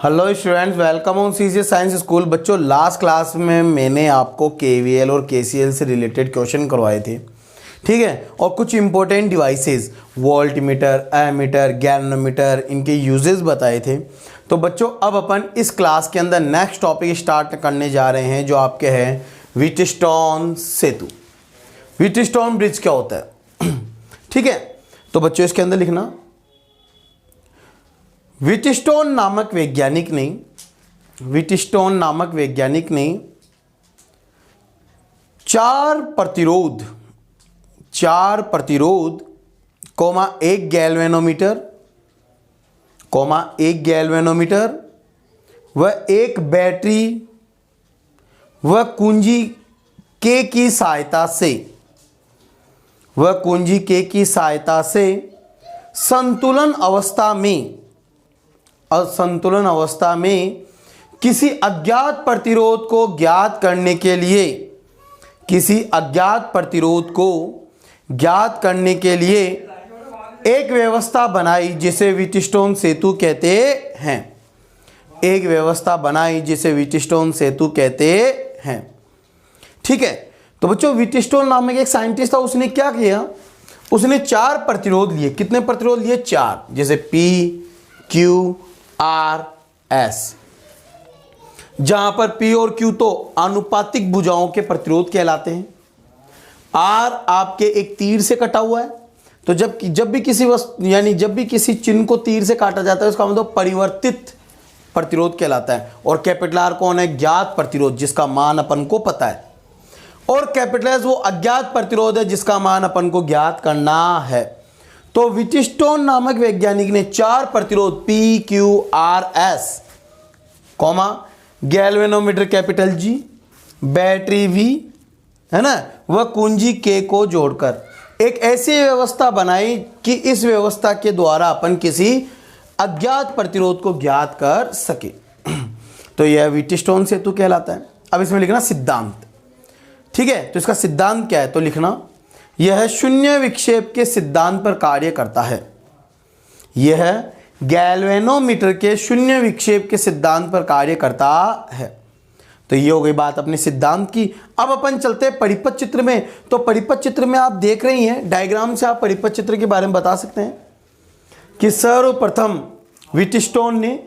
Hello students, welcome on CGS science school. बच्चों, last class में मैंने आपको केवीएल और केसीएल से रिलेटेड क्वेश्चन करवाए थे, ठीक है। और कुछ important devices voltmeter, ammeter, galvanometer, इनके यूजेस बताए थे। तो बच्चों, अब अपन इस क्लास के अंदर नेक्स्ट टॉपिक स्टार्ट करने जा रहे हैं, जो आपके हैं व्हीटस्टोन सेतु। व्हीटस्टोन ब्रिज क्या होता है, ठीक है। तो बच्चों, इसके अंदर लिखना, व्हीटस्टोन नामक वैज्ञानिक ने चार प्रतिरोध कोमा एक गैल्वेनोमीटर व एक बैटरी व कुंजी के की सहायता से असंतुलन अवस्था में किसी अज्ञात प्रतिरोध को ज्ञात करने के लिए एक व्यवस्था बनाई, जिसे व्हीटस्टोन सेतु कहते हैं। ठीक है। तो बच्चों, व्हीटस्टोन नामक एक साइंटिस्ट था, उसने क्या किया, उसने चार प्रतिरोध लिए। कितने प्रतिरोध लिए? चार। जैसे P, Q, R, S, जहां पर P और Q तो आनुपातिक भुजाओं के प्रतिरोध कहलाते हैं। R आपके एक तीर से कटा हुआ है, तो जब भी किसी चिन्ह को तीर से काटा जाता है, उसका मतलब परिवर्तित प्रतिरोध कहलाता है। और कैपिटल R कौन है? ज्ञात प्रतिरोध, जिसका मान अपन को पता है। और कैपिटल S वो अज्ञात प्रतिरोध है, जिसका मान अपन को ज्ञात करना है। तो व्हीटस्टोन नामक वैज्ञानिक ने चार प्रतिरोध P, Q, R, S, galvanometer capital G, battery V, है ना, वह कुंजी K को जोड़कर एक ऐसी व्यवस्था बनाई कि इस व्यवस्था के द्वारा अपन किसी अज्ञात प्रतिरोध को ज्ञात कर सके। तो यह व्हीटस्टोन सेतु कहलाता है। अब इसमें लिखना सिद्धांत, ठीक है। तो इसका सिद्धांत क्या है, तो लिखना, यह शून्य विक्षेप के सिद्धांत पर कार्य करता है। यह गैल्वेनोमीटर के शून्य विक्षेप के सिद्धांत पर कार्य करता है। तो ये हो गई बात अपने सिद्धांत की। अब अपन चलते हैं परिपथ चित्र में। तो परिपथ चित्र में आप देख रही हैं, डायग्राम से आप परिपथ चित्र के बारे में बता सकते हैं कि सर्वप्रथम व्हीटस्टोन ने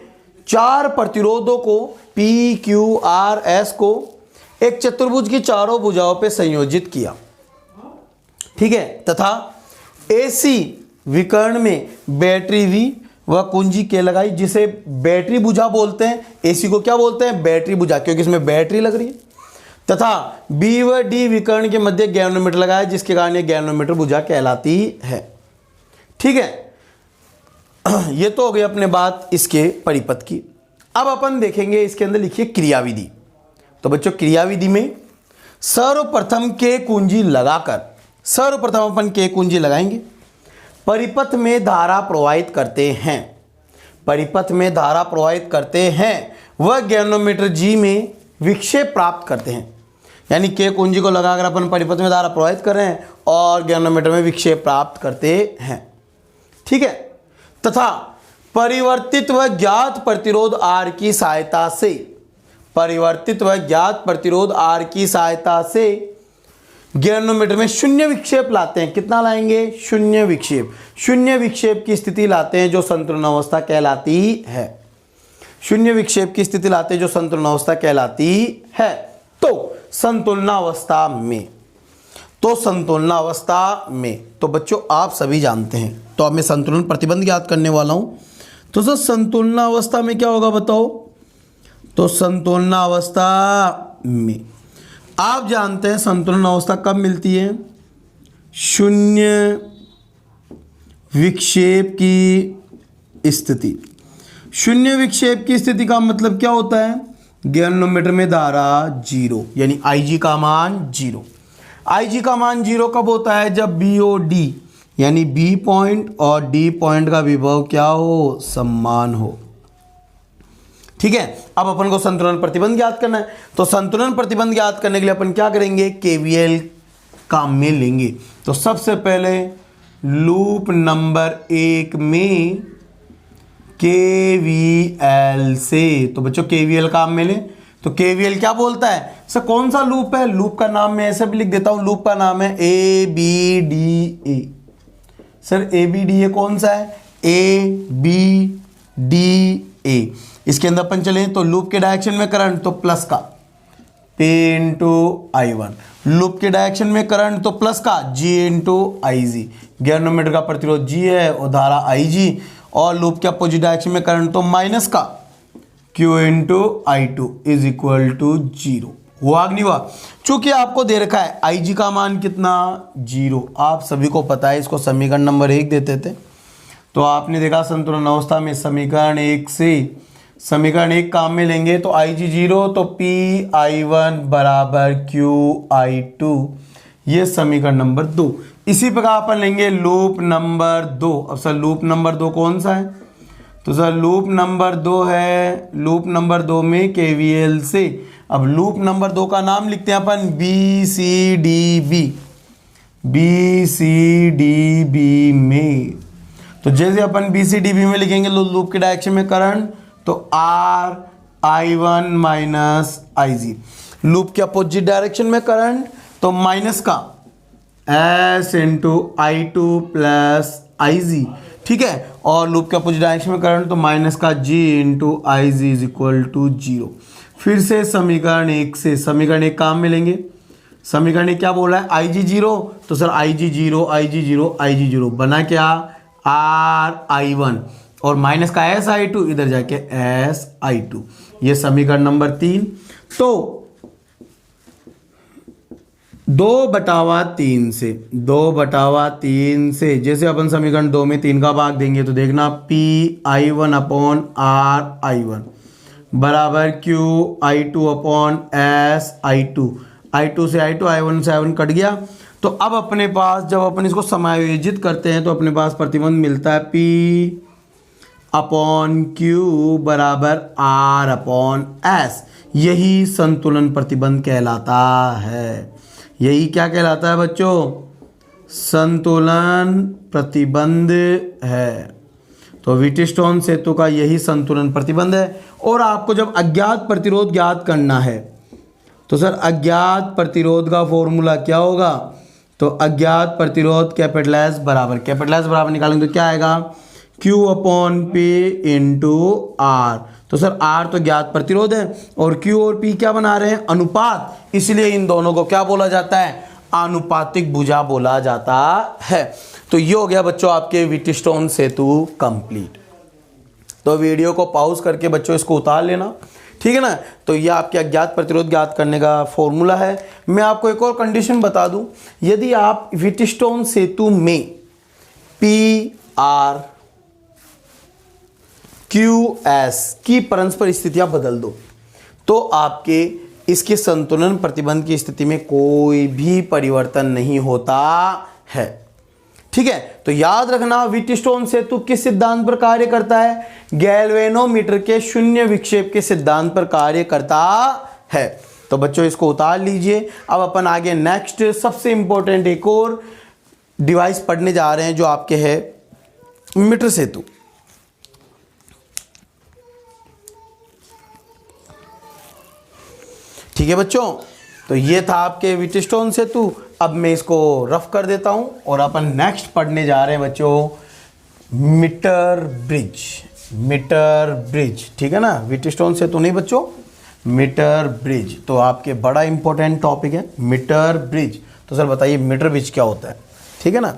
चार प्रतिरोधों को P, Q, R, S को एक चतुर्भुज की चारों भुजाओं पर संयोजित किया, ठीक है, तथा AC विकर्ण में बैटरी V व कुंजी K लगाई, जिसे बैटरी भुजा बोलते हैं। AC को क्या बोलते हैं? बैटरी भुजा, क्योंकि इसमें बैटरी लग रही है। तथा B व D विकर्ण के मध्य गैल्वेनोमीटर लगाया, जिसके कारण ये गैल्वेनोमीटर भुजा कहलाती है। ठीक है। ये तो हो गई अपने बात इसके परिपथ की। अब अपन देखेंगे इसके अंदर लिखिए क्रियाविधि। तो बच्चों, क्रियाविधि में सर्वप्रथम K कुंजी अपन K कुंजी लगाएंगे। परिपथ में धारा प्रवाहित करते हैं, वह गैल्वेनोमीटर G में विक्षेप प्राप्त करते हैं। यानी K कुंजी को लगाकर अपन परिपथ में धारा प्रवाहित कर रहे हैं और गैल्वेनोमीटर में विक्षेप प्राप्त करते हैं, ठीक है। तथा परिवर्तित व ज्ञात प्रतिरोध R की सहायता से गैल्वेनोमीटर में शून्य विक्षेप लाते हैं। कितना लाएंगे? शून्य विक्षेप की स्थिति लाते हैं, जो संतुलन अवस्था कहलाती है। तो संतुलनावस्था में तो बच्चों आप सभी जानते हैं। तो अब मैं संतुलन प्रतिबंध ज्ञात करने वाला हूं। तो सर, संतुलनावस्था में क्या होगा बताओ? तो संतुलनावस्था में आप जानते हैं संतुलन अवस्था कब मिलती है? शून्य विक्षेप की स्थिति। शून्य विक्षेप की स्थिति का मतलब क्या होता है? गैल्वेनोमीटर में धारा 0, यानी Ig का मान 0। Ig का मान 0 कब होता है? जब B और D, यानी B पॉइंट और D पॉइंट का विभव क्या हो? समान हो। ठीक है। अब अपन को संतुलन प्रतिबंध ज्ञात करना है। तो संतुलन प्रतिबंध ज्ञात करने के लिए अपन क्या करेंगे? केवीएल काम में लेंगे। तो सबसे पहले लूप नंबर 1 में KVL से। तो बच्चों KVL काम में ले तो KVL क्या बोलता है सर, कौन सा लूप है, लूप का नाम मैं ऐसे भी लिख देता हूं, लूप का नाम है ABDA। सर ABDA कौन सा है, ABDA। इसके अंदर अपन चले तो लूप के डायरेक्शन में करंट तो प्लस का P इंटू I1, लूप के डायरेक्शन में करंट तो प्लस का G इंटू IG, गैल्वेनोमीटर का प्रतिरोध G है और धारा IG, और लूप के अपोजिट डायरेक्शन में करंट तो माइनस का Q into I2 is equal to 0। हुआ कि नहीं हुआ? चूंकि आपको दे रखा है IG का मान कितना 0, आप सभी को पता है, इसको समीकरण नंबर 1 देते थे। तो आपने देखा संतुलन अवस्था में समीकरण 1 से समीकरण 1 काम में लेंगे तो IG 0 तो PI1 बराबर QI2, ये समीकरण नंबर 2। इसी प्रकार अपन लेंगे लूप नंबर 2। अब सर लूप नंबर 2 कौन सा है, तो सर लूप नंबर 2 है, लूप नंबर 2 में KVL से। अब लूप नंबर 2 का नाम लिखते हैं अपन BCDB में। तो जैसे अपन BCDB में लिखेंगे तो लूप के डायरेक्शन में करंट तो RI1 माइनस IG, लूप के अपोजिट डायरेक्शन में करंट तो माइनस का S into I2 plus IG, ठीक है, और लूप के अपोजिट डायरेक्शन में करंट तो माइनस का G into IG is equal to 0। फिर से समीकरण 1 से समीकरण 1 काम में लेंगे। समीकरण 1 क्या बोल रहा है, IG 0 तो सर IG 0 बना क्या RI1 और माइनस का SI2 इधर जाके SI2, ये समीकरण नंबर 3। तो 2/3 से जैसे अपन समीकरण 2 में 3 का भाग देंगे तो देखना PI1 अपॉन RI1 बराबर QI2 अपॉन SI2, I2 से I2, I1 से I1 कट गया। तो अब अपने पास जब अपन इसको समायोजित करते हैं तो अपने पास प्रतिबंध मिलता है P अपॉन Q बराबर R अपॉन S, यही संतुलन प्रतिबंध कहलाता है। यही क्या कहलाता है बच्चों, संतुलन प्रतिबंध है। तो व्हीटस्टोन सेतु का यही संतुलन प्रतिबंध है। और आपको जब अज्ञात प्रतिरोध ज्ञात करना है तो सर अज्ञात प्रतिरोध का फॉर्मूला क्या होगा, तो अज्ञात प्रतिरोध कैपिटल S बराबर निकालेंगे तो क्या आएगा Q upon P into R। तो सर R तो ज्ञात प्रतिरोध है और Q और P क्या बना रहे हैं, अनुपात, इसलिए इन दोनों को क्या बोला जाता है, आनुपातिक भुजा बोला जाता है। तो ये हो गया बच्चों आपके व्हीटस्टोन सेतु कंप्लीट। तो वीडियो को पॉज करके बच्चों इसको उतार लेना, ठीक है ना। तो ये आपके अज्ञात प्रतिरोध ज्ञात करने का फॉर्मूला है। मैं आपको एक और कंडीशन बता दूं, यदि आप व्हीटस्टोन सेतु में PR QS की परस्पर स्थितियां बदल दो तो आपके इसके संतुलन प्रतिबंध की स्थिति में कोई भी परिवर्तन नहीं होता है, ठीक है। तो याद रखना व्हीटस्टोन सेतु किस सिद्धांत पर कार्य करता है, गैल्वेनोमीटर के शून्य विक्षेप के सिद्धांत पर कार्य करता है। तो बच्चों इसको उतार लीजिए। अब अपन आगे नेक्स्ट सबसे इंपॉर्टेंट एक और डिवाइस पढ़ने जा रहे हैं जो आपके है मीटर सेतु। ठीक है बच्चों, तो ये था आपके व्हीटस्टोन सेतु। अब मैं इसको रफ कर देता हूं और अपन नेक्स्ट पढ़ने जा रहे हैं बच्चों मीटर ब्रिज, ठीक है ना। व्हीटस्टोन सेतु नहीं बच्चों, मीटर ब्रिज। तो आपके बड़ा इंपॉर्टेंट टॉपिक है मीटर ब्रिज। तो सर बताइए मीटर ब्रिज क्या होता है, ठीक है ना।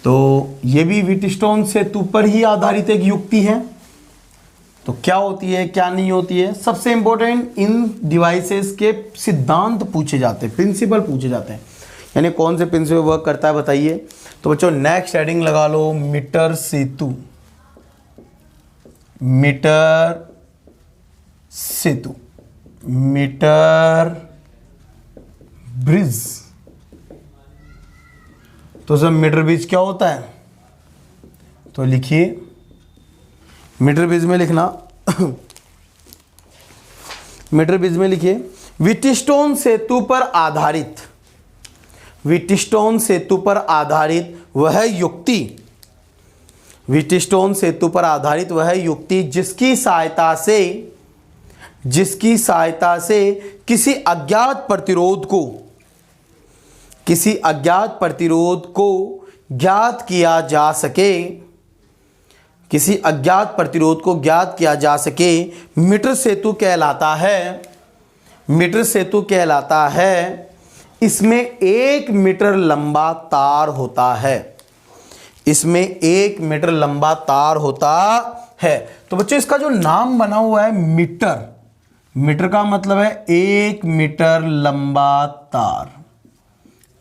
तो ये भी व्हीटस्टोन सेतु पर ही आधारित एक युक्ति है। तो क्या होती है क्या नहीं होती है, सबसे इंपॉर्टेंट इन डिवाइसेस के सिद्धांत पूछे जाते हैं, प्रिंसिपल पूछे जाते हैं, यानी कौन से प्रिंसिपल वर्क करता है बताइए। तो बच्चों नेक्स्ट हेडिंग लगा लो मीटर सेतु, मीटर ब्रिज। तो सर मीटर ब्रिज क्या होता है, तो लिखिए मीटर ब्रिज में लिखना मीटर ब्रिज में लिखिए व्हीटस्टोन सेतु पर आधारित वह युक्ति व्हीटस्टोन सेतु पर आधारित वह युक्ति जिसकी सहायता से किसी अज्ञात प्रतिरोध को ज्ञात किया जा सके मीटर सेतु कहलाता है। इसमें 1 मीटर लंबा तार होता है। तो बच्चों इसका जो नाम बना हुआ है मीटर का मतलब है 1 मीटर लंबा तार।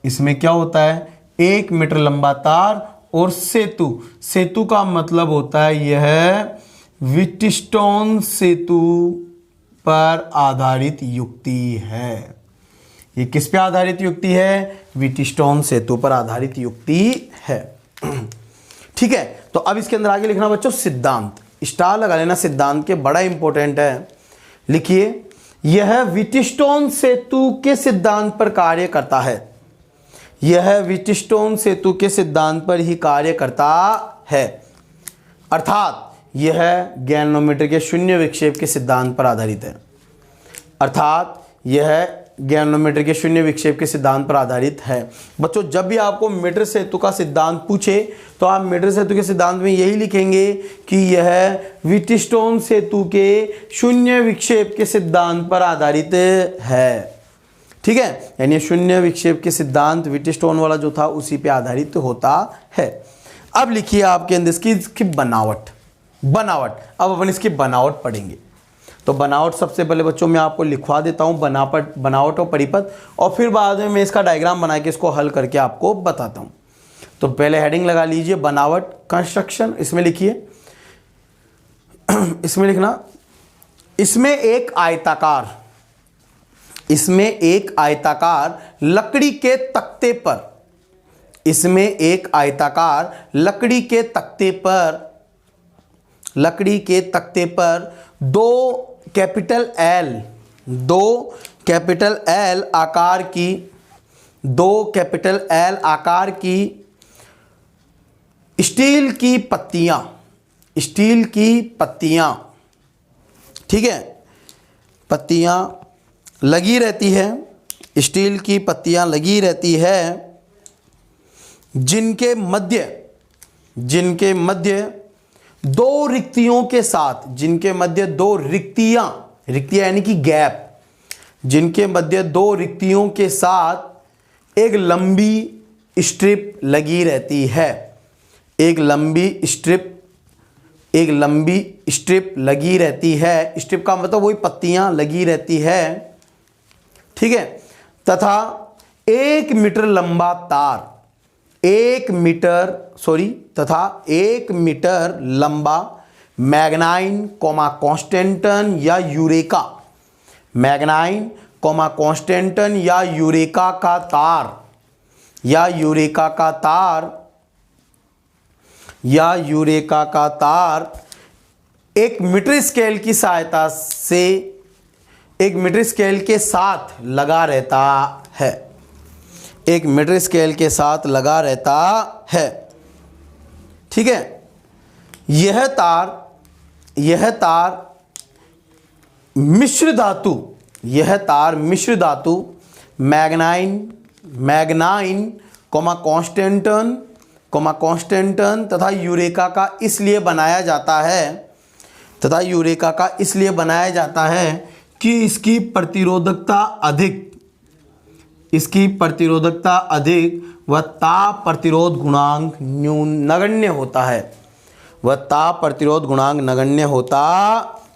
इसमें क्या होता है 1 मीटर लंबा तार। और सेतु का मतलब होता है यह व्हीटस्टोन सेतु पर आधारित युक्ति है। ये किस पे आधारित युक्ति है? व्हीटस्टोन सेतु पर आधारित युक्ति है। ठीक है, तो अब इसके अंदर आगे लिखना बच्चों सिद्धांत, स्टार लगा लेना, सिद्धांत के बड़ा इंपॉर्टेंट है। लिखिए, यह व्हीटस्टोन सेतु के सिद्धांत पर कार्य करता है। यह व्हीटस्टोन सेतु के सिद्धांत पर ही कार्य करता है, अर्थात यह गैल्वेनोमीटर के शून्य विक्षेप के सिद्धांत पर आधारित है। बच्चों जब भी आपको मीटर सेतु का सिद्धांत पूछे तो आप मीटर सेतु के सिद्धांत में यही लिखेंगे कि यह व्हीटस्टोन सेतु के शून्य विक्षेप के सिद्धांत पर आधारित है। ठीक है, यानी शून्य विक्षेप के सिद्धांत व्हीटस्टोन वाला जो था उसी पे आधारित होता है। अब लिखिए आपके अंदर इसकी बनावट। अब अपन इसकी बनावट पढ़ेंगे। तो बनावट सबसे पहले बच्चों मैं आपको लिखवा देता हूं, बनावट और परिपथ, और फिर बाद में मैं इसका डायग्राम बना के इसको हल करके आपको बताता हूं। तो पहले हेडिंग लगा लीजिए बनावट कंस्ट्रक्शन। इसमें लिखिए, इसमें लिखना, इसमें एक आयताकार लकड़ी के तख्ते पर दो कैपिटल एल आकार की स्टील की पत्तियां, ठीक है, पत्तियां लगी रहती है, स्टील की पत्तियां लगी रहती है, जिनके मध्य दो रिक्तियों के साथ, रिक्तियां यानी कि गैप, जिनके मध्य 2 रिक्तियों के साथ एक लंबी स्ट्रिप लगी रहती है। एक लंबी स्ट्रिप लगी रहती है। स्ट्रिप का मतलब वही पत्तियां लगी रहती है, ठीक है, तथा 1 मीटर लंबा तार, 1 मीटर लंबा मैग्नाइन कॉन्स्टेंटन या यूरेका का तार एक मीटर स्केल की सहायता से एक मीटर स्केल के साथ लगा रहता है। एक मीटर स्केल के साथ लगा रहता है, ठीक है। यह तार मिश्र धातु मैग्नाइन कॉन्स्टेंटन तथा यूरेका का इसलिए बनाया जाता है कि इसकी प्रतिरोधकता अधिक व ताप प्रतिरोध गुणांक नगण्य होता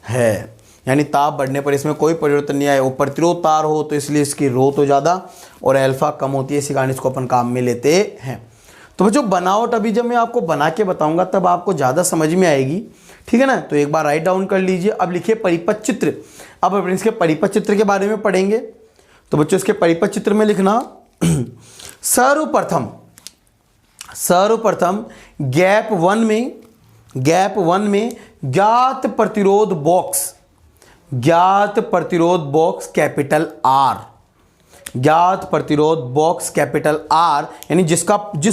है। यानी ताप बढ़ने पर इसमें कोई परिवर्तन नहीं आए। वो प्रतिरोध तार हो तो इसलिए इसकी रो तो ज़्यादा और अल्फा कम होती है, इसी कारण इसको अपन काम में लेते हैं। तो बच्चों बनावट अभी जब मैं आपको बना के बताऊंगा तब आपको ज़्यादा समझ में आएगी, ठीक है ना। तो एक बार राइट डाउन कर लीजिए। अब लिखिए परिपथ चित्र। अब अपन इसके परिपथ चित्र के बारे में पढ़ेंगे। तो बच्चों इसके परिपथ चित्र में लिखना सर्वप्रथम गैप वन में ज्ञात प्रतिरोध बॉक्स कैपिटल आर, यानी जिस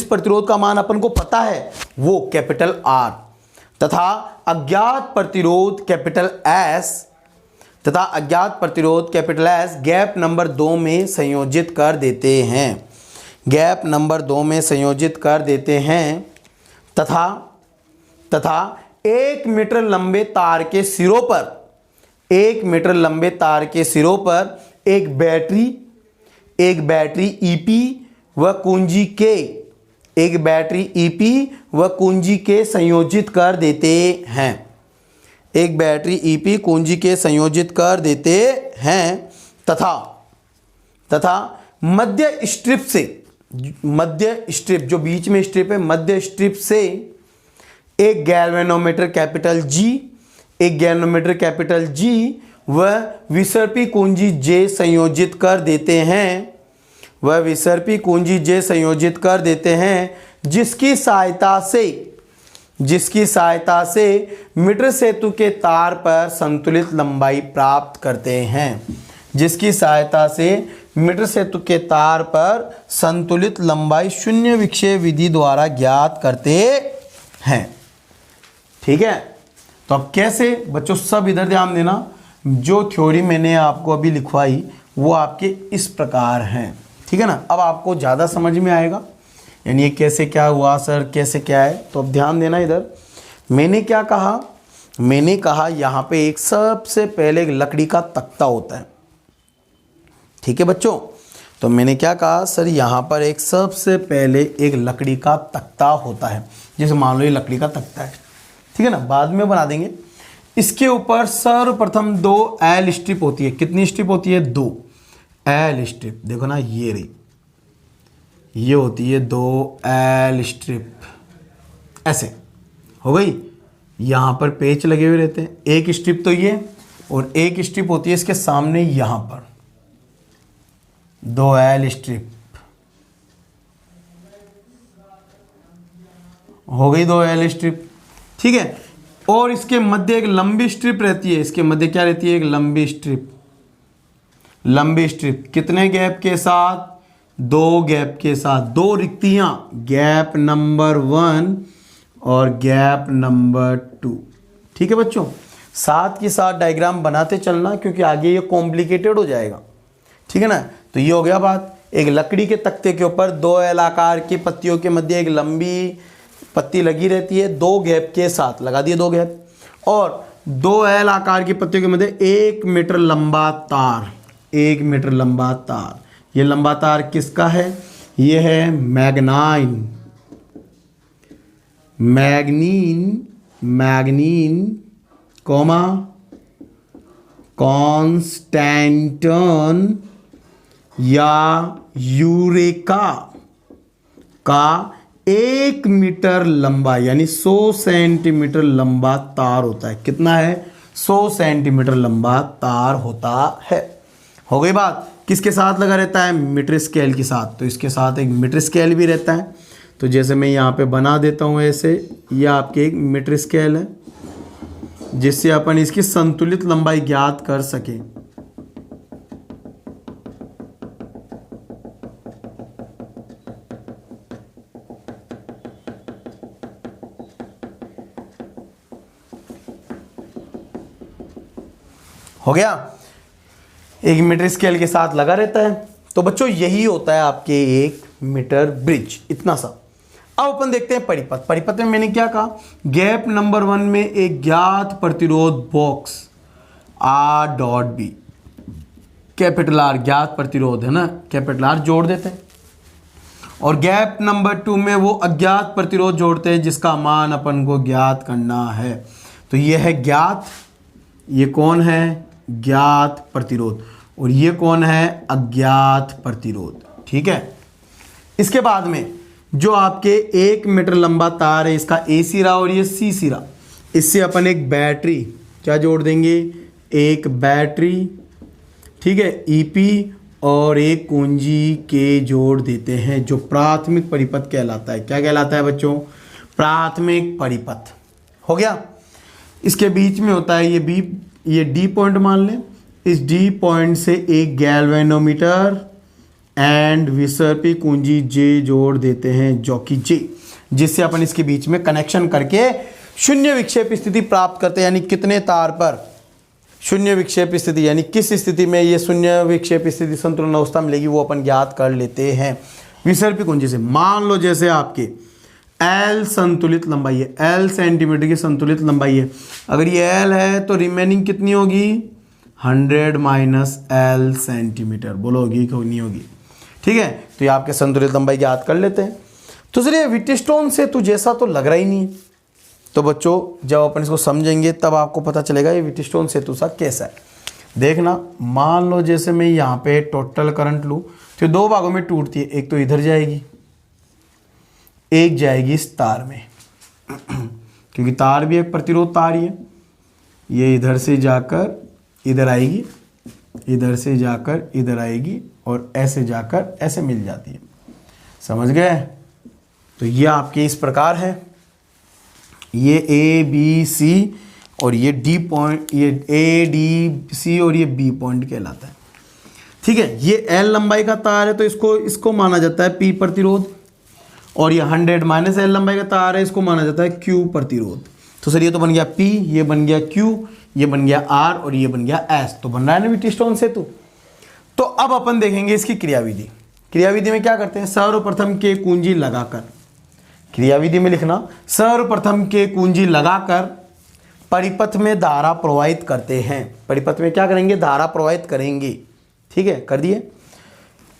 प्रतिरोध का मान अपन को पता है वो कैपिटल आर, तथा अज्ञात प्रतिरोध कैपिटल एस गैप नंबर 2 में संयोजित कर देते हैं। गैप नंबर 2 में संयोजित कर देते हैं तथा 1 मीटर लंबे तार के सिरों पर एक बैटरी ईपी व कुंजी के संयोजित कर देते हैं। एक बैटरी ईपी कुंजी के संयोजित कर देते हैं तथा मध्य स्ट्रिप जो बीच में स्ट्रिप है, मध्य स्ट्रिप से एक गैल्वेनोमीटर कैपिटल जी व विसर्पी कुंजी जे संयोजित कर देते हैं जिसकी सहायता से मीटर सेतु के तार पर संतुलित लंबाई प्राप्त करते हैं। जिसकी सहायता से मीटर सेतु के तार पर संतुलित लंबाई शून्य विक्षेप विधि द्वारा ज्ञात करते हैं। ठीक है, तो अब कैसे बच्चों, सब इधर ध्यान देना। जो थ्योरी मैंने आपको अभी लिखवाई वो आपके इस प्रकार हैं। ठीक है ना, अब आपको ज़्यादा समझ में आएगा, यानी ये कैसे क्या हुआ सर, कैसे क्या है। तो अब ध्यान देना इधर। मैंने क्या कहा, मैंने कहा यहाँ पे एक सबसे पहले एक लकड़ी का तख्ता होता है। ठीक है बच्चों, तो मैंने क्या कहा सर, यहाँ पर एक सबसे पहले एक लकड़ी का तख्ता होता है। जैसे मान लो ये लकड़ी का तख्ता है, ठीक है ना, बाद में बना देंगे। इसके ऊपर सर्वप्रथम 2 एल स्ट्रिप होती है। कितनी स्ट्रिप होती है? 2 एल स्ट्रिप। देखो ना, ये होती है 2 एल स्ट्रिप। ऐसे हो गई। यहाँ पर पेच लगे हुए रहते हैं। एक स्ट्रिप तो ये, और एक स्ट्रिप होती है इसके सामने यहाँ पर 2 एल स्ट्रिप। हो गई 2 एल स्ट्रिप। ठीक है, और इसके मध्य एक लंबी स्ट्रिप रहती है। इसके मध्य क्या रहती है? एक लंबी स्ट्रिप। लंबी स्ट्रिप कितने गैप के साथ? 2 गैप के साथ। 2 रिक्तियां, गैप नंबर 1 और गैप नंबर 2। ठीक है बच्चों, साथ के साथ डायग्राम बनाते चलना, क्योंकि आगे ये कॉम्प्लिकेटेड हो जाएगा। ठीक है ना, तो ये हो गया बात। एक लकड़ी के तख्ते के ऊपर 2 एल आकार की पत्तियों के मध्य एक लंबी पत्ती लगी रहती है, 2 गैप के साथ। लगा दिए 2 गैप, और 2 एल आकार की पत्तियों के मध्य 1 मीटर लंबा तार। 1 मीटर लंबा तार। ये लंबा तार किसका है? ये है मैग्नीन कॉमा कॉन्स्टेंटन या यूरेका का 1 मीटर लंबा, यानी 100 सेंटीमीटर लंबा तार होता है। कितना है? 100 सेंटीमीटर लंबा तार होता है। हो गई बात। किसके साथ लगा रहता है? मीटर स्केल के साथ। तो इसके साथ एक मीटर स्केल भी रहता है। तो जैसे मैं यहाँ पे बना देता हूँ ऐसे, ये आपके एक मीटर स्केल है, जिससे अपन इसकी संतुलित लंबाई ज्ञात कर सके। हो गया, एक मीटर स्केल के साथ लगा रहता है। तो बच्चों यही होता है आपके 1 मीटर ब्रिज, इतना सा। अब अपन देखते हैं परिपथ। परिपथ में मैंने क्या कहा? गैप नंबर 1 में एक ज्ञात प्रतिरोध बॉक्स R.B, कैपिटल R ज्ञात प्रतिरोध है ना, कैपिटल R जोड़ देते हैं। और गैप नंबर 2 में वो अज्ञात प्रतिरोध जोड़ते हैं जिसका मान अपन को ज्ञात करना है। तो ये है ज्ञात, ये कौन है? ज्ञात प्रतिरोध। और ये कौन है? अज्ञात प्रतिरोध। ठीक है, इसके बाद में जो आपके 1 मीटर लंबा तार है, इसका A सिरा और ये C सिरा, इससे अपन एक बैटरी क्या जोड़ देंगे? एक बैटरी, ठीक है, EP और एक कुंजी के जोड़ देते हैं, जो प्राथमिक परिपथ कहलाता है। क्या कहलाता है बच्चों? प्राथमिक परिपथ। हो गया। इसके बीच में होता है ये D पॉइंट मान लें। इस D पॉइंट से एक गैल्वेनोमीटर एंड विसर्पी कुंजी J जोड़ देते हैं, जो कि J, जिससे अपन इसके बीच में कनेक्शन करके शून्य विक्षेप स्थिति प्राप्त करते हैं, यानी कितने तार पर शून्य विक्षेप स्थिति, यानी किस स्थिति में ये शून्य विक्षेप स्थिति संतुलन अवस्था मिलेगी, वो अपन ज्ञात कर लेते हैं विसर्पी कुंजी से। मान लो जैसे आपके L संतुलित लंबाई है, L सेंटीमीटर की संतुलित लंबाई है, अगर ये L है तो रिमेनिंग कितनी होगी 100 माइनस L सेंटीमीटर, बोलो होगी कि नहीं होगी। ठीक है, तो ये आपके संतुलित लंबाई ज्ञात कर लेते हैं। तो सर ये व्हिटस्टोन सेतु जैसा तो लग रहा ही नहीं है, तो बच्चों जब अपन इसको समझेंगे तब आपको पता चलेगा ये व्हिटस्टोन सेतु सा कैसा है। देखना, मान लो जैसे मैं यहाँ पे टोटल करंट लूँ तो दो भागों में टूटती है, एक तो इधर जाएगी, एक जाएगी इस तार में क्योंकि तार भी एक प्रतिरोध तार ही है। ये इधर से जाकर इधर आएगी, इधर से जाकर इधर आएगी और ऐसे जाकर ऐसे मिल जाती है, समझ गए। तो ये आपके इस प्रकार है, ये ए बी सी और ये डी पॉइंट, ये ए डी सी और ये बी पॉइंट कहलाता है। ठीक है, ये एल लंबाई का तार है तो इसको माना जाता है पी प्रतिरोध, और ये 100 माइनस एल लंबाई का तार है, इसको माना जाता है क्यू प्रतिरोध। तो सर ये तो बन गया पी, ये बन गया क्यू, ये बन गया आर और ये बन गया एस, तो बन रहा है ना व्हिटस्टोन सेतु। तो अब अपन देखेंगे इसकी क्रियाविधि। क्रियाविधि में क्या करते हैं, सर्वप्रथम के कुंजी लगाकर, क्रियाविधि में लिखना सर्वप्रथम के कुंजी लगाकर परिपथ में धारा प्रवाहित करते हैं। परिपथ में क्या करेंगे, धारा प्रवाहित करेंगे। ठीक है, कर दिए।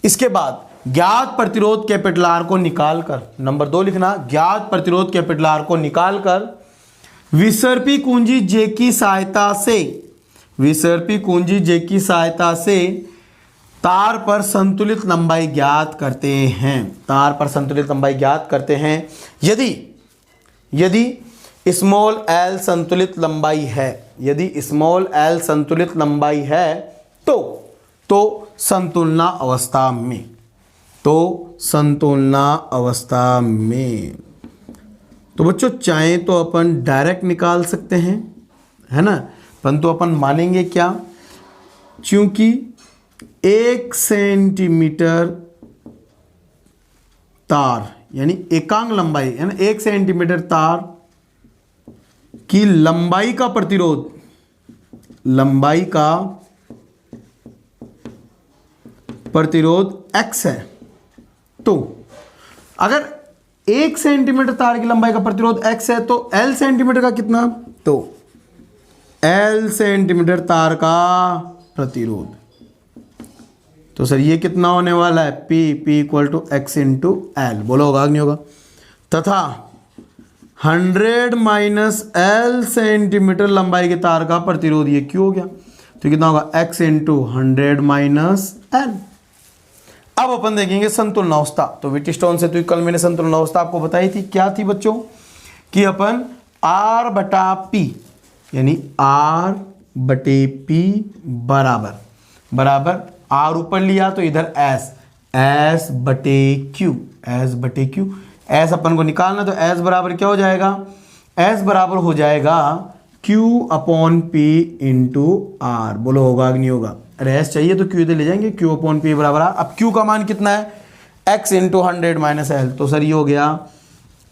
इसके बाद ज्ञात प्रतिरोध कैपिटल आर को निकालकर, नंबर 2 लिखना, ज्ञात प्रतिरोध कैपिटल आर को निकालकर विसर्पी कुंजी जे की सहायता से, विसर्पी कुंजी जे की सहायता से तार पर संतुलित लंबाई ज्ञात करते हैं। तार पर संतुलित लंबाई ज्ञात करते हैं। यदि स्मॉल एल संतुलित लंबाई है, यदि स्मॉल एल संतुलित लंबाई है तो संतुलना अवस्था में, तो संतुलना अवस्था में, तो बच्चों चाहे तो अपन डायरेक्ट निकाल सकते हैं, है ना, परंतु अपन मानेंगे क्या, क्योंकि 1 सेंटीमीटर तार यानी एकांग लंबाई है ना, 1 सेंटीमीटर तार की लंबाई का प्रतिरोध, लंबाई का प्रतिरोध x है। तो अगर 1 सेंटीमीटर तार की लंबाई का प्रतिरोध x है तो L सेंटीमीटर का कितना, तो L सेंटीमीटर तार का प्रतिरोध, तो सर ये कितना होने वाला है, P equal to x into L, बोलो होगा कि नहीं होगा। तथा 100 माइनस L सेंटीमीटर लंबाई के तार का प्रतिरोध ये क्यों हो गया, तो कितना होगा x इंटू 100 माइनस एल। अब अपन देखेंगे संतुलन अवस्था। तो व्हिटस्टोन से तो कल मैंने संतुलन अवस्था आपको बताई थी, क्या थी बच्चों, कि अपन R बटा P यानी R बटे P बराबर R ऊपर लिया तो इधर S बटे Q, S बटे Q, S अपन को निकालना तो S बराबर क्या हो जाएगा, S बराबर हो जाएगा Q upon P into R, बोलो होगा कि नहीं होगा। अरे S चाहिए तो Q इधर ले जाएंगे, Q अपॉन P बराबर R। अब Q का मान कितना है, X इंटू 100 माइनस एल, तो सर ये हो गया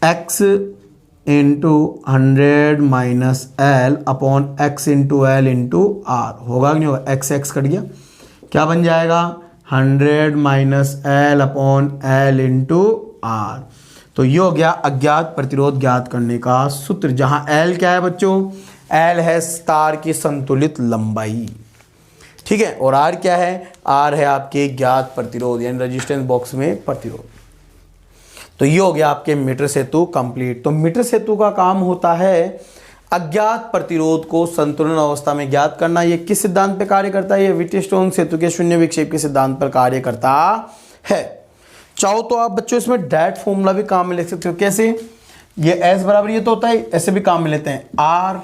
X into 100 minus L upon X into L into R, होगा कि नहीं होगा, X कट गया, क्या बन जाएगा 100 minus L upon L into R। तो ये हो गया अज्ञात प्रतिरोध ज्ञात करने का सूत्र, जहां L क्या है बच्चों, L है तार की संतुलित लंबाई, ठीक है, और R क्या है, R है आपके ज्ञात प्रतिरोध यानी रेजिस्टेंस बॉक्स में प्रतिरोध। तो ये हो गया आपके मीटर सेतु कंप्लीट। तो मीटर सेतु का काम होता है अज्ञात प्रतिरोध को संतुलन अवस्था में ज्ञात करना। ये किस सिद्धांत पे कार्य करता है, ये व्हिटस्टोन सेतु के शून्य विक्षेप के सिद्धांत पर कार्य करता है। चाहो तो आप बच्चों इसमें डायरेक्ट फॉर्मूला भी काम में ले सकते हो, कैसे, ये S बराबर ये तो होता है, ऐसे भी काम में लेते हैं, R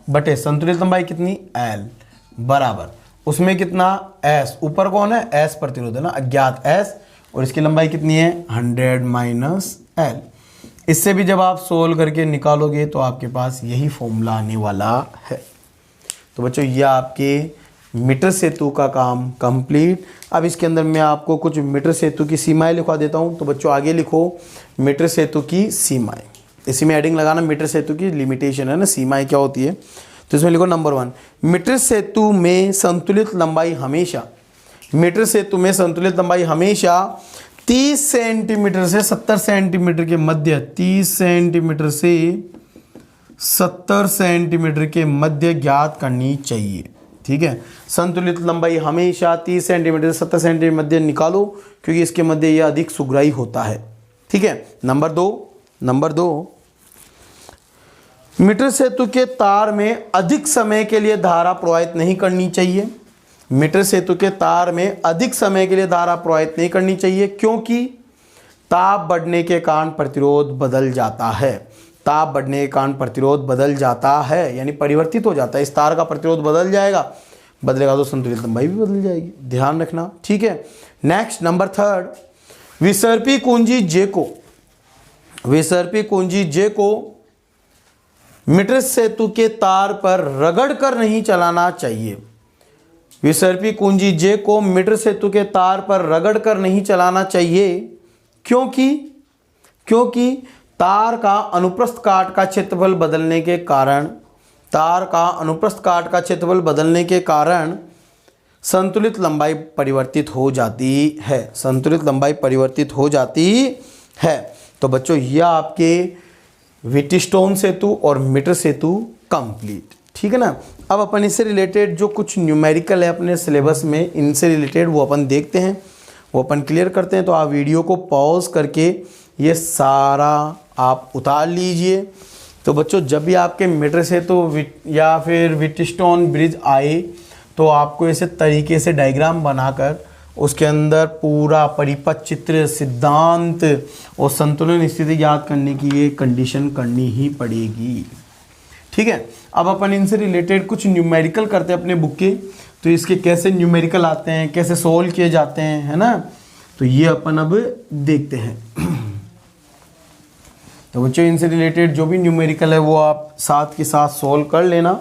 बटे संतुलित लंबाई कितनी L बराबर उसमें कितना S, ऊपर कौन है S प्रतिरोध है ना, अज्ञात S, और इसकी लंबाई कितनी है 100 माइनस L। इससे भी जब आप सोल्व करके निकालोगे तो आपके पास यही फॉर्मूला आने वाला है। तो बच्चों ये आपके मीटर सेतु का काम कंप्लीट। अब इसके अंदर मैं आपको कुछ मीटर सेतु की सीमाएं लिखवा देता हूं। तो बच्चों आगे लिखो मीटर सेतु की सीमाएं। इसी में एडिंग लगाना मीटर सेतु की लिमिटेशन है ना, सीमाएं क्या होती है। तो इसमें लिखो नंबर 1, मीटर सेतु में संतुलित लंबाई हमेशा, मीटर सेतु में संतुलित लंबाई हमेशा 30 सेंटीमीटर से 70 सेंटीमीटर के मध्य, 30 सेंटीमीटर से 70 सेंटीमीटर के मध्य ज्ञात करनी चाहिए। ठीक है, संतुलित लंबाई हमेशा 30 सेंटीमीटर से 70 सेंटीमीटर मध्य निकालो, क्योंकि इसके मध्य यह अधिक सुग्राही होता है। ठीक है, नंबर 2, मीटर सेतु के तार में अधिक समय के लिए धारा प्रवाहित नहीं करनी चाहिए। मीटर सेतु के तार में अधिक समय के लिए धारा प्रवाहित नहीं करनी चाहिए, क्योंकि ताप बढ़ने के कारण प्रतिरोध बदल जाता है। ताप बढ़ने के कारण प्रतिरोध बदल जाता है, यानी परिवर्तित हो जाता है। इस तार का प्रतिरोध बदल जाएगा, बदलेगा तो संतुलित लंबाई भी बदल जाएगी, ध्यान रखना। ठीक है, नेक्स्ट नंबर 3, विसर्पी कुंजी जे को मीटर सेतु के तार पर रगड़ कर नहीं चलाना चाहिए। विसर्पी कुंजी जे को मीटर सेतु के तार पर रगड़ कर नहीं चलाना चाहिए, क्योंकि तार का अनुप्रस्थ काट का क्षेत्रफल बदलने के कारण संतुलित लंबाई परिवर्तित हो जाती है। तो बच्चों, यह आपके व्हीटस्टोन सेतु और मीटर सेतु कंप्लीट। ठीक है ना। अब अपन इससे रिलेटेड जो कुछ न्यूमेरिकल है अपने सिलेबस में, इनसे रिलेटेड वो अपन देखते हैं, वो अपन क्लियर करते हैं। तो आप वीडियो को पॉज करके ये सारा आप उतार लीजिए। तो बच्चों, जब भी आपके मीटर सेतु या फिर व्हीटस्टोन ब्रिज आए तो आपको ऐसे तरीके से डायग्राम बनाकर उसके अंदर पूरा परिपथ, चित्र, सिद्धांत और संतुलन स्थिति ज्ञात करने की ये कंडीशन करनी ही पड़ेगी। ठीक है। अब अपन इनसे रिलेटेड कुछ न्यूमेरिकल करते हैं अपने बुक के। तो इसके कैसे न्यूमेरिकल आते हैं, कैसे सोल्व किए जाते हैं, है ना। तो ये अपन अब देखते हैं। तो बच्चों, इनसे रिलेटेड जो भी न्यूमेरिकल है वो आप साथ के साथ सोल्व कर लेना।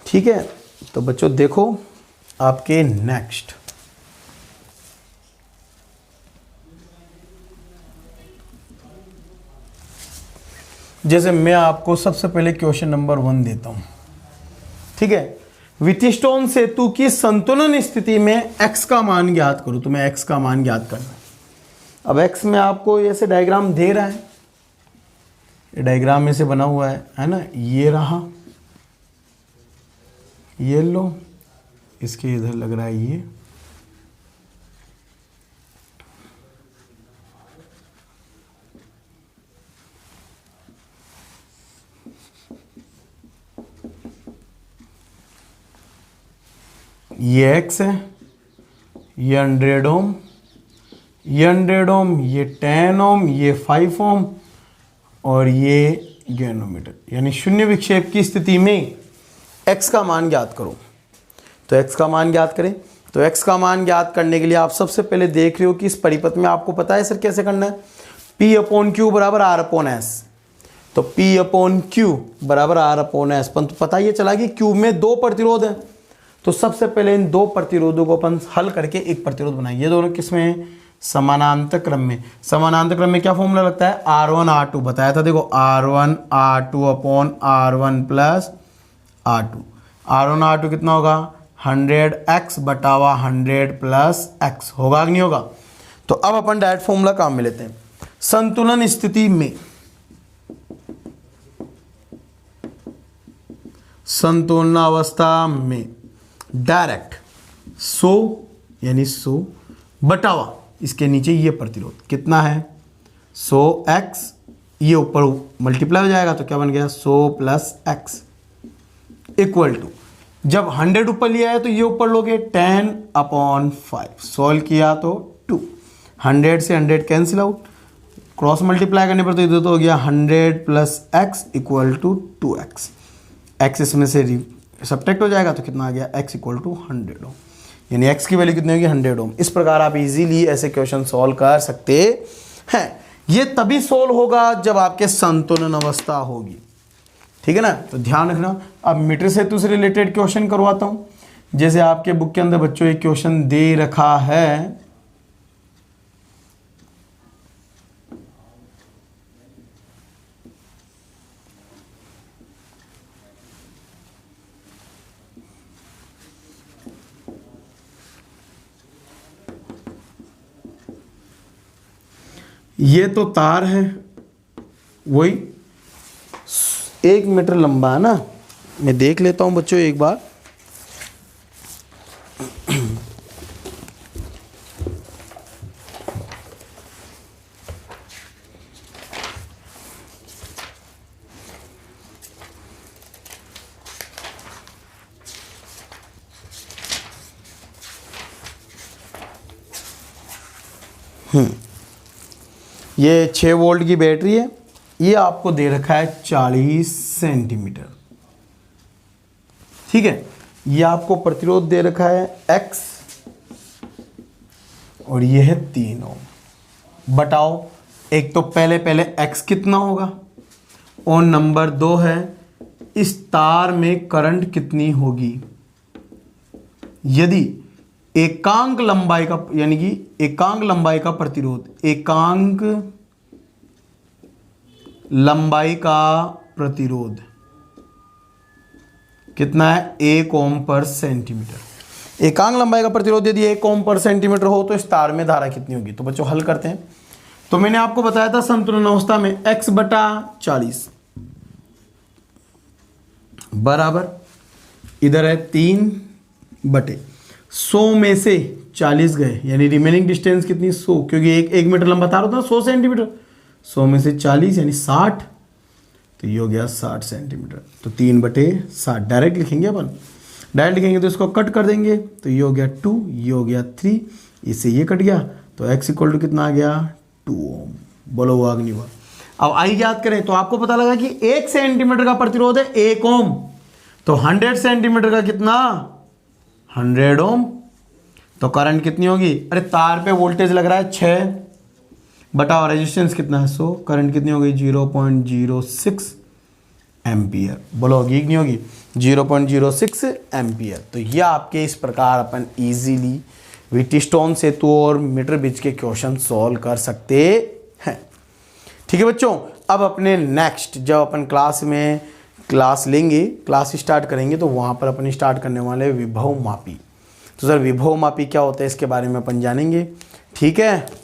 ठीक है। तो बच्चों देखो आपके नेक्स्ट, जैसे मैं आपको सबसे पहले क्वेश्चन नंबर 1 देता हूं। ठीक है। व्हीटस्टोन सेतु की संतुलन स्थिति में x का मान ज्ञात करो। तो मैं x का मान ज्ञात करना। अब x में आपको ऐसे डायग्राम दे रहा है, ये डायग्राम में से बना हुआ है ना। ये रहा, ये लो, इसके इधर लग रहा है ये, ये x है, ये 100 ओम, ये 100 ओम, ये 10 ओम, ये 5 ओम और ये गैनोमीटर, यानी शून्य विक्षेप की स्थिति में x का मान ज्ञात करो। तो x का मान ज्ञात करें। तो x का मान ज्ञात करने के लिए आप सबसे पहले देख रहे हो कि इस परिपथ में आपको पता है सर कैसे करना है। P/Q बराबर R/S। तो P/Q बराबर R/S। परंतु पता ये चला कि Q में 2 प्रतिरोध हैं। तो सबसे पहले इन 2 प्रतिरोधों को अपन हल करके एक प्रतिरोध बनाएंगे। ये दोनों किसमें हैं? समानांतर क्रम में। समानांतर क्रम में क्या फॉर्मूला लगता है? R1R2 बताया था। देखो R1R2/R1 प्लस R2। R1R2 कितना होगा? 100x बटावा 100 प्लस x होगा कि नहीं होगा? तो अब अपन डायरेक्ट फॉर्मूला काम में लेते हैं। संतुलन स्थिति में, संतुलन अवस्था में डायरेक्ट 100 यानी 100 बटावा इसके नीचे ये प्रतिरोध कितना है? 100x, ये ऊपर मल्टीप्लाई हो जाएगा तो क्या बन गया? 100 प्लस x इक्वल टू, जब 100 ऊपर लिया है तो ये ऊपर लोगे 10/5। सॉल्व किया तो 2, 100 से 100 कैंसिल आउट, क्रॉस मल्टीप्लाई करने पर तो इधर तो हो गया 100 plus x equal to 2x। x इसमें से सब्ट्रैक्ट हो जाएगा तो कितना आ गया? x इक्वल टू 100 ओम, यानी x की वैल्यू कितनी होगी? 100 ओम। इस प्रकार आप इजीली ऐसे क्वेश्चन सॉल्व कर सकते हैं। ये तभी सॉल्व होगा जब आपके संतुलन अवस्था होगी। ठीक है ना। तो ध्यान रखना। अब मीटर सेतु से रिलेटेड क्वेश्चन करवाता हूं। जैसे आपके बुक के अंदर बच्चों एक क्वेश्चन दे रखा है, ये तो तार है, वही 1 मीटर लंबा है ना। मैं देख लेता हूँ बच्चों एक बार। ये 6 वोल्ट की बैटरी है, ये आपको दे रखा है 40 सेंटीमीटर, ठीक है। ये आपको प्रतिरोध दे रखा है X और ये है 3 ओम। बताओ, एक तो पहले X कितना होगा और नंबर 2 है इस तार में करंट कितनी होगी। यदि एकांक लंबाई का, यानी कि एकांक लंबाई का प्रतिरोध, एकांक लंबाई का प्रतिरोध कितना है 1 ओम पर सेंटीमीटर। एकांक लंबाई का प्रतिरोध यदि 1 ओम पर सेंटीमीटर हो तो इस तार में धारा कितनी होगी। तो बच्चों हल करते हैं। तो मैंने आपको बताया था संतुलन अवस्था में X बटा 40 बराबर, इधर है 3 बटे 100 में से 40 गए, यानी रिमेनिंग डिस्टेंस कितनी 100, क्योंकि 1 मीटर लंबा तार होता है 100 सेंटीमीटर। 100 में से 40 यानी 60, तो ये हो गया 60 सेंटीमीटर। तो 3 बटे 60 डायरेक्ट लिखेंगे अपन। डायरेक्ट लिखेंगे तो इसको कट कर देंगे, तो ये हो गया 2, ये हो गया 3, इससे ये कट गया, तो X इक्वल टू कितना आ गया 2 ओम। बोलो वो अग्निवर। अब आई याद करें तो आपको पता लगा कि 1 सेंटीमीटर का प्रतिरोध है 1 ओम, तो 100 सेंटीमीटर का कितना 100 ओम। तो करंट कितनी होगी, अरे तार पे वोल्टेज लग रहा है 6 बटा और रेजिस्टेंस कितना है 100, करंट कितनी होगी 0.06 एम्पियर। बोलो होगी कि नहीं होगी 0.06 एम्पियर। तो यह आपके इस प्रकार अपन इजीली व्हीटस्टोन सेतु और मीटर ब्रिज के क्वेश्चन सॉल्व कर सकते हैं। ठीक है बच्चों, अब अपने नेक्स्ट जब अपन क्लास लेंगे, क्लास स्टार्ट करेंगे, तो वहाँ पर अपन स्टार्ट करने वाले विभव मापी। तो सर विभव मापी क्या होता है इसके बारे में अपन जानेंगे। ठीक है।